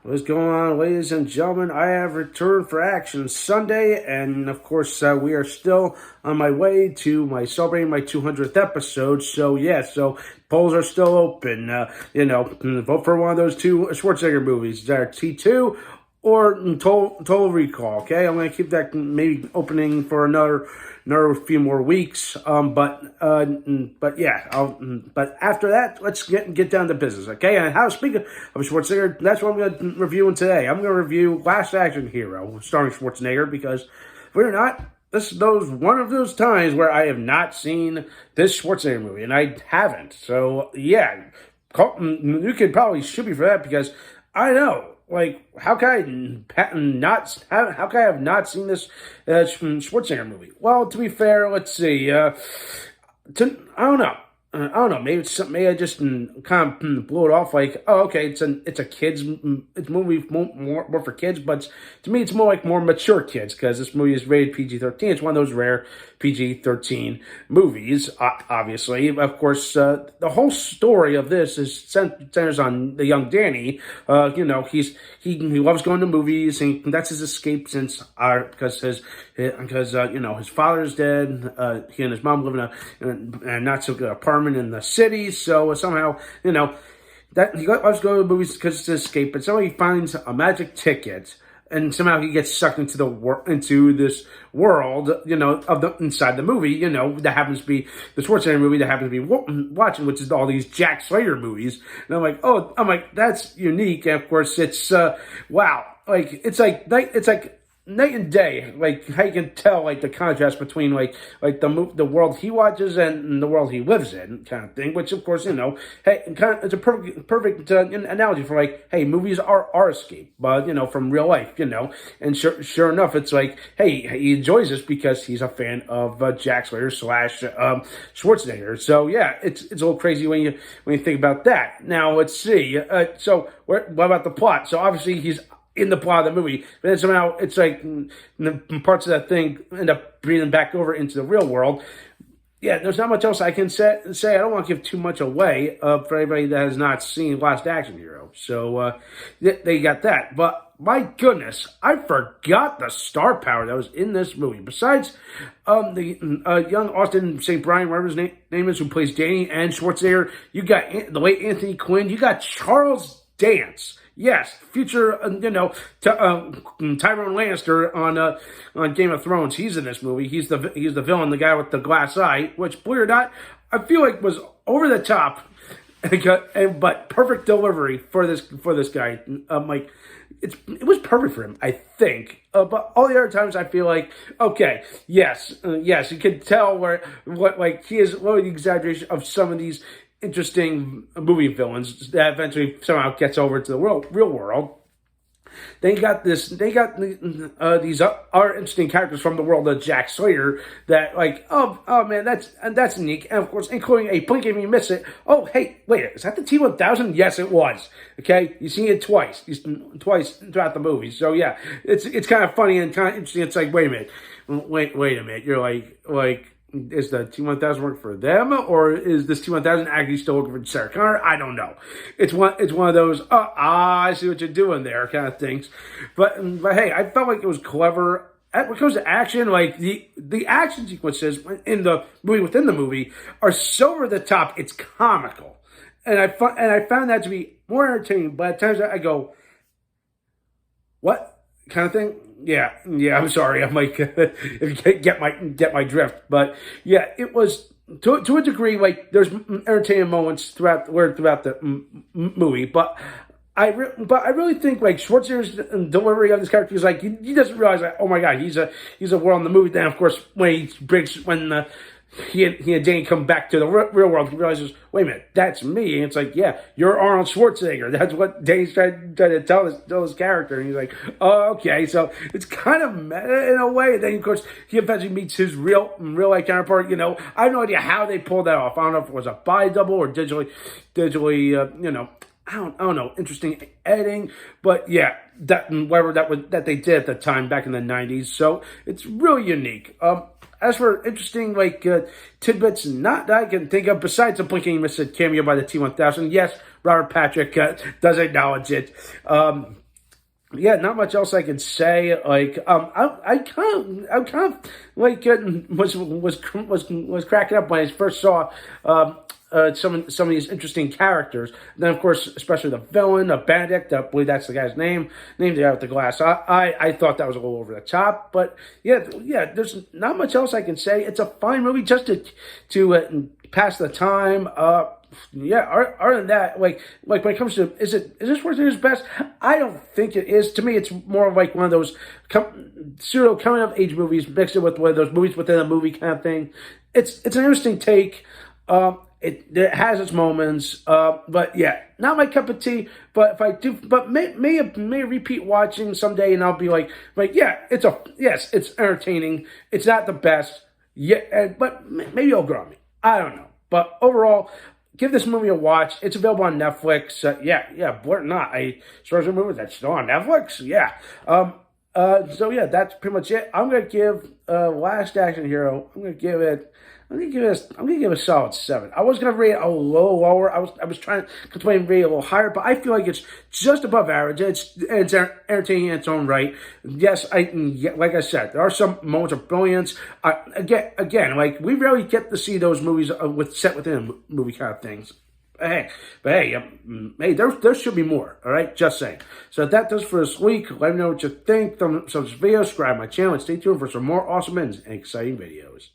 What's going on, ladies and gentlemen? I have returned for Action Sunday, and of course, we are still on my way to celebrating my 200th episode. So yeah, so polls are still open. Vote for one of those two Schwarzenegger movies, T2 or Total Recall. Okay, I'm gonna keep that maybe opening for another few more weeks. But after that, let's get down to business. Okay, and speaking of Schwarzenegger, that's what I'm going to review today. I'm going to review Last Action Hero, starring Schwarzenegger, because believe it or not, this is one of those times where I have not seen this Schwarzenegger movie, and I haven't. So yeah, you could probably shoot me for that, because I know. Like, how can I have not seen this Schwarzenegger movie? Well, to be fair, let's see. I don't know. I don't know. Maybe I just kind of blew it off. Like, oh, okay, it's a kids movie more for kids, but to me, it's more mature kids, because this movie is rated PG-13. It's one of those rare PG-13 movies. Obviously, of course, the whole story of this centers on the young Danny. He loves going to movies, and that's his escape because his father's dead. He and his mom live in a not so good apartment in the city. So somehow, that he loves going to movies because it's an escape. But somehow he finds a magic ticket, and somehow he gets sucked into this world, inside the movie, that happens to be the Schwarzenegger movie that happens to be watching, which is all these Jack Slater movies. And I'm like, that's unique. And of course, it's wow, like it's like night and day. Like, how you can tell, like, the contrast between like the world he watches and the world he lives in, kind of thing. Which, of course, hey, it's a perfect analogy for, like, hey, movies are our escape, but from real life, And sure enough, it's like, hey, he enjoys this because he's a fan of Jack Slater / Schwarzenegger. So yeah, it's a little crazy when you think about that. Now let's see. So what about the plot? So obviously he's in the plot of the movie, but then somehow it's like the parts of that thing end up breathing back over into the real world. Yeah, there's not much else I can say. I don't want to give too much away for anybody that has not seen Last Action Hero. So they got that. But my goodness, I forgot the star power that was in this movie. Besides the young Austin St. Brian, whatever his name is, who plays Danny, and Schwarzenegger, you got the late Anthony Quinn, you got Charles Dance. Yes, future, Tyrone Lannister on Game of Thrones. He's in this movie. He's the villain, the guy with the glass eye, which, believe it or not, I feel like was over the top, but perfect delivery for this guy. It was perfect for him, I think. But all the other times, I feel like, okay, yes, you can tell what the exaggeration of some of these interesting movie villains that eventually somehow gets over to the real world. They got these other interesting characters from the world of Jack Slater that, like, oh man, that's unique. And of course, including a blink if you miss it. Oh, hey, wait, is that the T-1000? Yes, it was. Okay, you see it twice throughout the movie. So yeah, it's kind of funny and kind of interesting. It's like, wait a minute. You're like. Is the T-1000 work for them, or is this T-1000 actually still working for Sarah Connor? I don't know. It's one of those, I see what you're doing there kind of things. But hey, I felt like it was clever. When it comes to action, like the action sequences in the movie within the movie are so over the top, it's comical. And I found that to be more entertaining, but at times I go, what kind of thing? Yeah. I'm sorry. I'm like, if you get my drift, but yeah, it was to a degree. Like, there's entertaining moments throughout the movie, but I really think, like, Schwarzenegger's delivery of this character is like, he doesn't realize that, oh my god, he's a world in the movie. Then of course when he and Danny come back to the real world, he realizes, wait a minute, that's me. And it's like, yeah, you're Arnold Schwarzenegger. That's what Danny's trying to tell his character. And he's like, oh, okay. So it's kind of meta in a way. And then, of course, he eventually meets his real life counterpart. I have no idea how they pulled that off. I don't know if it was a body double or digitally, I don't know, interesting editing, but yeah, that they did at the time back in the 90s. So it's really unique. As for interesting, tidbits not that I can think of, besides the blinking missed cameo by the T-1000, yes, Robert Patrick does acknowledge it. yeah, not much else I can say. Like, I kind of like was cracking up when I first saw some of these interesting characters. Then, of course, especially the villain, Benedict. I believe that's the guy's name. Named the guy with the glass. I thought that was a little over the top, but yeah. There's not much else I can say. It's a fine movie just to pass the time. Yeah, other than that, like when it comes to is this Schwarzenegger's best? I don't think it is. To me, it's more like one of those pseudo coming of age movies mixed in with one of those movies within a movie kind of thing. It's an interesting take. It has its moments, but yeah, not my cup of tea. But if I do, but may repeat watching someday, and I'll be like yeah, yes, it's entertaining. It's not the best, yeah, but maybe it'll grow on me. I don't know, but overall, give this movie a watch. It's available on Netflix. Yeah, blur not. I saw a movie that's still on Netflix. Yeah. So yeah, that's pretty much it. I'm gonna give Last Action Hero. I'm gonna give it a solid 7. I was gonna rate it a little lower. I was trying to contemplate and rate it a little higher, but I feel like it's just above average. It's entertaining in its own right. Yes, like I said, there are some moments of brilliance. Again, like we rarely get to see those movies set within a movie kind of things. Hey, there should be more. All right, just saying. So that does for this week. Let me know what you think. Thumbs up this video, subscribe to my channel, and stay tuned for some more awesome and exciting videos.